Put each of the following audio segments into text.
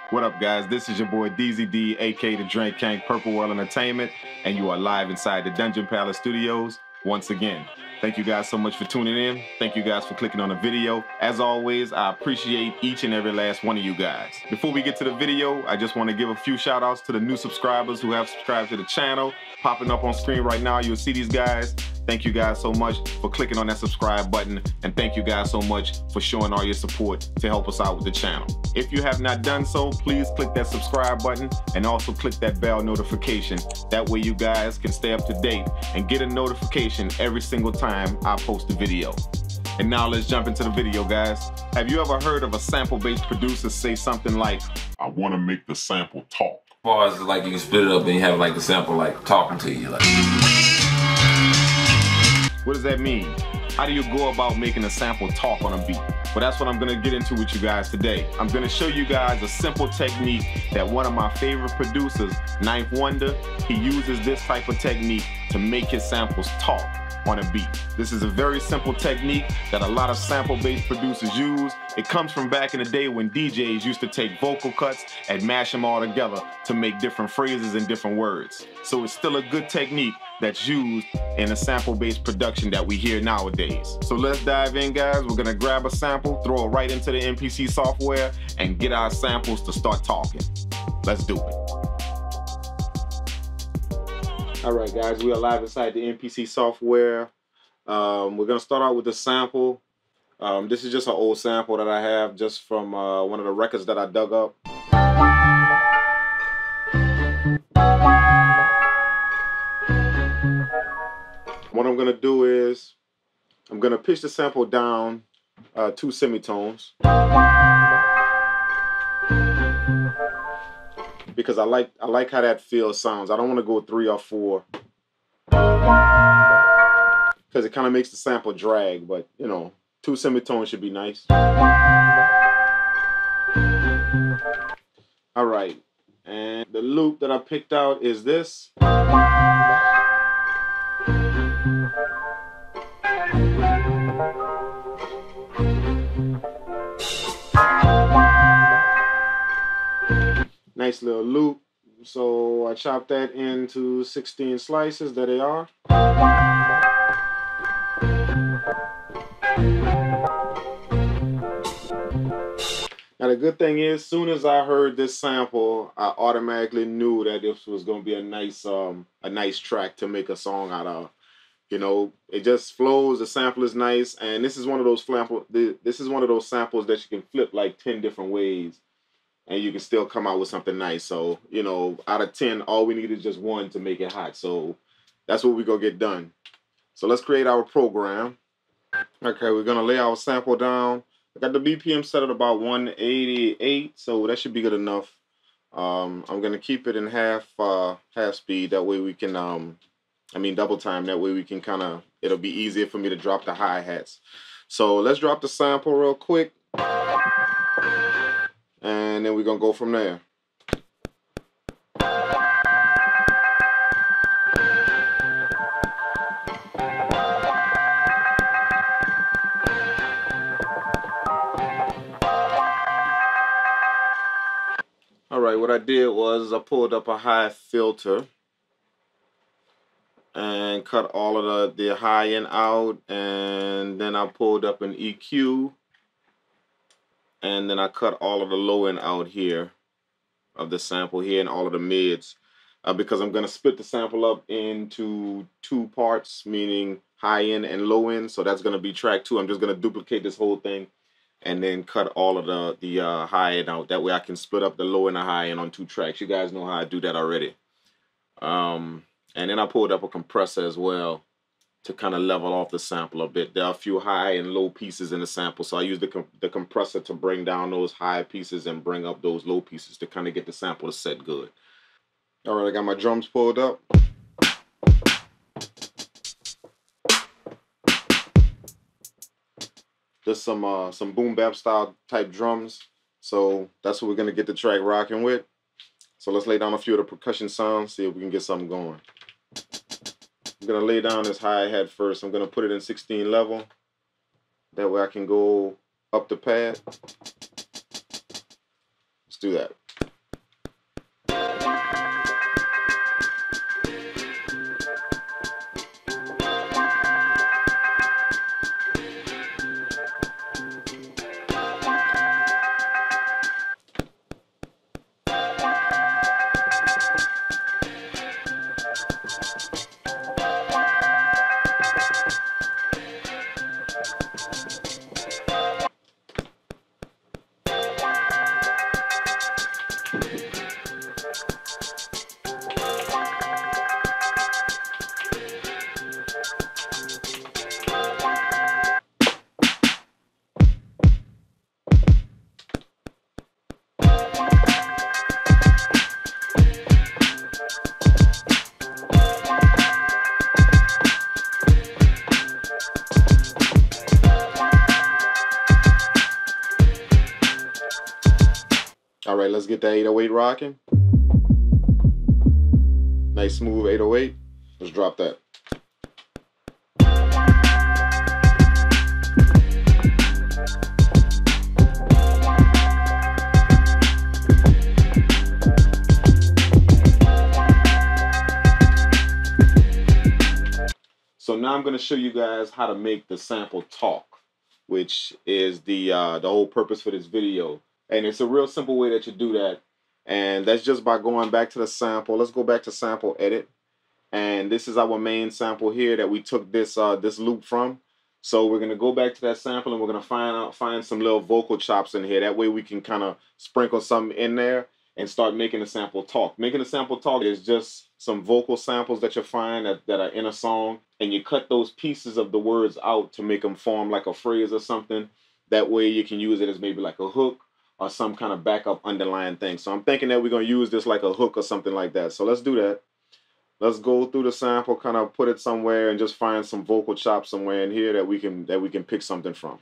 What up, guys? This is your boy DZD, aka the Drank Kang, Purple World Entertainment, and you are live inside the Dungeon Palace Studios once again. Thank you guys so much for tuning in. Thank you guys for clicking on the video. As always, I appreciate each and every last one of you guys. Before we get to the video, I just want to give a few shout outs to the new subscribers who have subscribed to the channel. Popping up on screen right now, you'll see these guys. Thank you guys so much for clicking on that subscribe button, and thank you guys so much for showing all your support to help us out with the channel. If you have not done so, please click that subscribe button and also click that bell notification. That way you guys can stay up to date and get a notification every single time I post a video. And now let's jump into the video, guys. Have you ever heard of a sample-based producer say something like, "I want to make the sample talk"? As far as like you can split it up and you have like the sample like talking to you like. What does that mean? How do you go about making a sample talk on a beat? Well, that's what I'm gonna get into with you guys today. I'm gonna show you guys a simple technique that one of my favorite producers, Ninth Wonder, he uses this type of technique to make his samples talk on a beat. This is a very simple technique that a lot of sample-based producers use. It comes from back in the day when DJs used to take vocal cuts and mash them all together to make different phrases and different words. So it's still a good technique that's used in a sample-based production that we hear nowadays. So let's dive in, guys. We're gonna grab a sample, throw it right into the MPC software, and get our samples to start talking. Let's do it. All right, guys, we are live inside the MPC software. We're gonna start out with the sample. This is just an old sample that I have just from one of the records that I dug up. What I'm gonna do is I'm gonna pitch the sample down 2 semitones because I like how that feel sounds. I don't want to go 3 or 4 because it kind of makes the sample drag, but you know, 2 semitones should be nice. All right, and the loop that I picked out is this. Nice little loop. So I chopped that into 16 slices. There they are. Now the good thing is, soon as I heard this sample, I automatically knew that this was going to be a nice track to make a song out of. You know, it just flows. The sample is nice, and this is one of those samples that you can flip like 10 different ways, and you can still come out with something nice. So, you know, out of 10, all we need is just 1 to make it hot. So that's what we're going to get done. So let's create our program. Okay, we're going to lay our sample down. I got the BPM set at about 188, so that should be good enough. I'm going to keep it in half speed. That way we can, double time. That way we can it'll be easier for me to drop the hi-hats. So let's drop the sample real quick. And then we're going to go from there. All right, what I did was I pulled up a high filter and cut all of the high end out, and then I pulled up an EQ. And then I cut all of the low end out here of the sample here and all of the mids because I'm going to split the sample up into 2 parts, meaning high end and low end. So that's going to be track 2. I'm just going to duplicate this whole thing and then cut all of the high end out. That way I can split up the low and the high end on 2 tracks. You guys know how I do that already. And then I pulled up a compressor as well to kind of level off the sample a bit. There are a few high and low pieces in the sample, so I use the compressor to bring down those high pieces and bring up those low pieces to kind of get the sample to set good. All right, I got my drums pulled up. Just some boom bap style type drums. So that's what we're gonna get the track rocking with. So let's lay down a few of the percussion sounds, see if we can get something going. I'm going to lay down this hi-hat first. I'm going to put it in 16 level. That way I can go up the pad. Let's do that. All right, let's get that 808 rocking. Nice smooth 808. Let's drop that. So now I'm going to show you guys how to make the sample talk, which is the whole purpose for this video. And it's a real simple way that you do that. And that's just by going back to the sample. Let's go back to sample edit. And this is our main sample here that we took this loop from. So we're going to go back to that sample and we're going to find some little vocal chops in here. That way we can kind of sprinkle something in there and start making the sample talk. Making the sample talk is just some vocal samples that you find that are in a song, and you cut those pieces of the words out to make them form like a phrase or something. That way you can use it as maybe like a hook or some kind of backup underlying thing. So I'm thinking that we're going to use this like a hook or something like that. So let's do that. Let's go through the sample, kind of put it somewhere and just find some vocal chops somewhere in here that we can pick something from.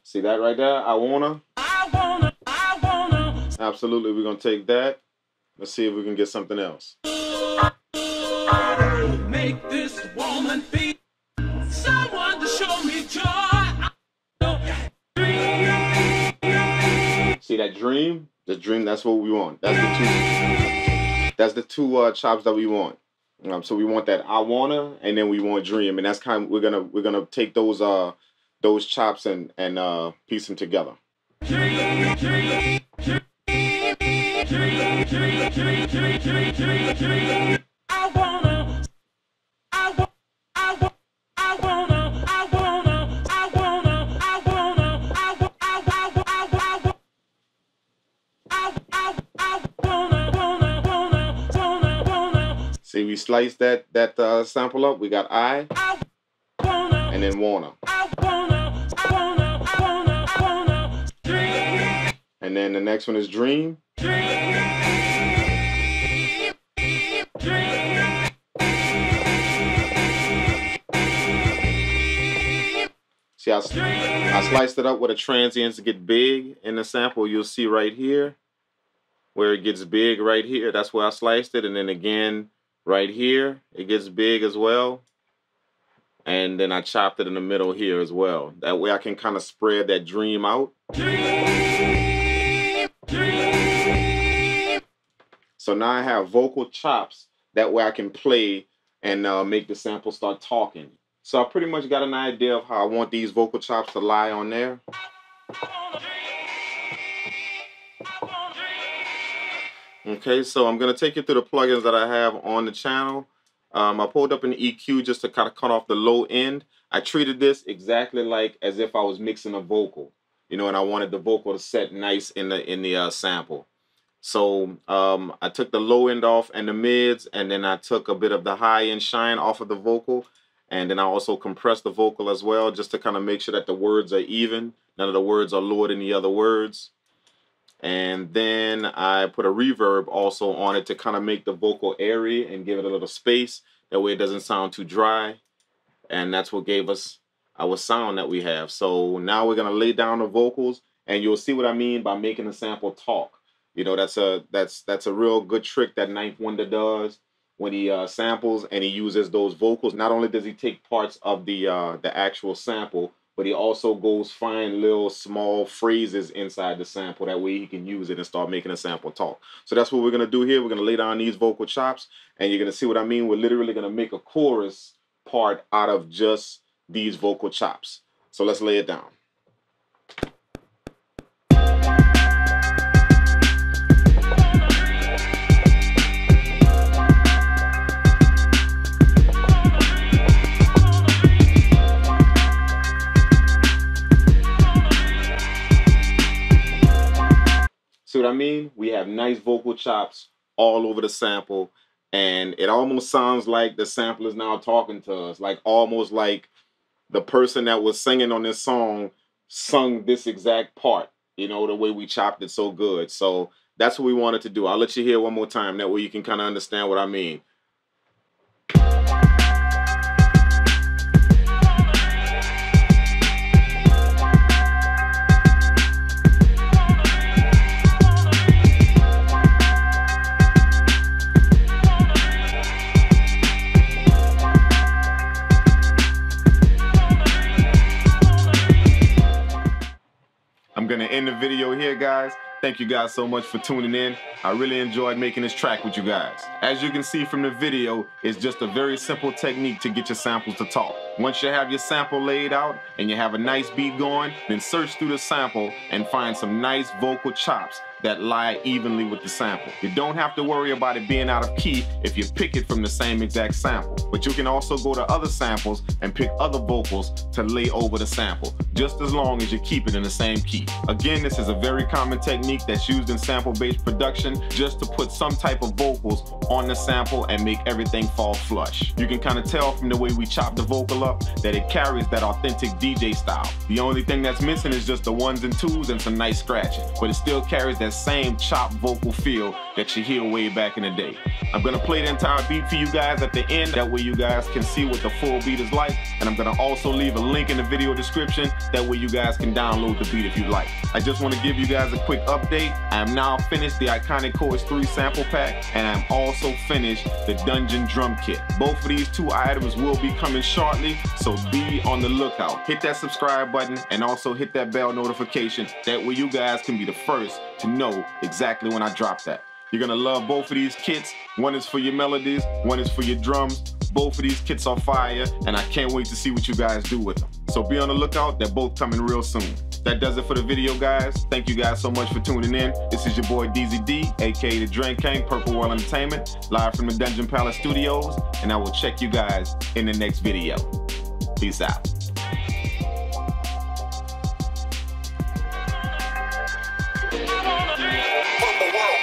See that right there? I wanna. Absolutely, we're gonna take that. Let's see if we can get something else. Make this woman feel someone to show me joy. See that dream? The dream, that's what we want. That's the two chops that we want. So we want that I wanna, and then we want dream, and that's kind of we're gonna take those chops and piece them together. See, we sliced that sample up. We got I, and then wanna. And then the next one is dream. See, I sliced it up where the transients get big in the sample. You'll see right here where it gets big right here. That's where I sliced it. And then again, right here, it gets big as well. And then I chopped it in the middle here as well. That way I can kind of spread that dream out. So now I have vocal chops. That way I can play and make the sample start talking. So I pretty much got an idea of how I want these vocal chops to lie on there. Okay, so I'm going to take you through the plugins that I have on the channel. I pulled up an EQ just to kind of cut off the low end. I treated this exactly like as if I was mixing a vocal, you know, and I wanted the vocal to set nice in the sample. So I took the low end off and the mids, and then I took a bit of the high end shine off of the vocal, and then I also compressed the vocal as well, just to kind of make sure that the words are even. None of the words are lower than the other words. And then I put a reverb also on it to kind of make the vocal airy and give it a little space. That way it doesn't sound too dry. And that's what gave us our sound that we have. So now we're going to lay down the vocals, and you'll see what I mean by making the sample talk. You know, that's a real good trick that Ninth Wonder does when he samples and he uses those vocals. Not only does he take parts of the actual sample, but he also goes find little small phrases inside the sample. That way he can use it and start making a sample talk. So that's what we're going to do here. We're going to lay down these vocal chops, and you're going to see what I mean. We're literally going to make a chorus part out of just these vocal chops. So let's lay it down. See what I mean? We have nice vocal chops all over the sample, and it almost sounds like the sample is now talking to us, like almost like the person that was singing on this song sung this exact part, you know, the way we chopped it so good. So that's what we wanted to do. I'll let you hear one more time. That way you can kind of understand what I mean. I'm gonna end the video here, guys. Thank you guys so much for tuning in. I really enjoyed making this track with you guys. As you can see from the video, it's just a very simple technique to get your samples to talk. Once you have your sample laid out and you have a nice beat going, then search through the sample and find some nice vocal chops that lie evenly with the sample. You don't have to worry about it being out of key if you pick it from the same exact sample. But you can also go to other samples and pick other vocals to lay over the sample, just as long as you keep it in the same key. Again, this is a very common technique that's used in sample-based production just to put some type of vocals on the sample and make everything fall flush. You can kind of tell from the way we chop the vocal up that it carries that authentic DJ style. The only thing that's missing is just the ones and twos and some nice scratching, but it still carries that same chopped vocal feel that you hear way back in the day. I'm gonna play the entire beat for you guys at the end, that way you guys can see what the full beat is like, and I'm gonna also leave a link in the video description, that way you guys can download the beat if you like. I just want to give you guys a quick update. I am now finished the Iconic Chords 3 sample pack, and I'm also finished the Dungeon drum kit. Both of these two items will be coming shortly, so be on the lookout. Hit that subscribe button and also hit that bell notification, that way you guys can be the first to know exactly when I drop that. You're gonna love both of these kits. One is for your melodies, one is for your drums. Both of these kits are fire, and I can't wait to see what you guys do with them. So be on the lookout, they're both coming real soon. That does it for the video, guys. Thank you guys so much for tuning in. This is your boy DZD, aka the Drank Kang, Purple World Entertainment, live from the Dungeon Palace Studios, and I will check you guys in the next video. Peace out. From the world.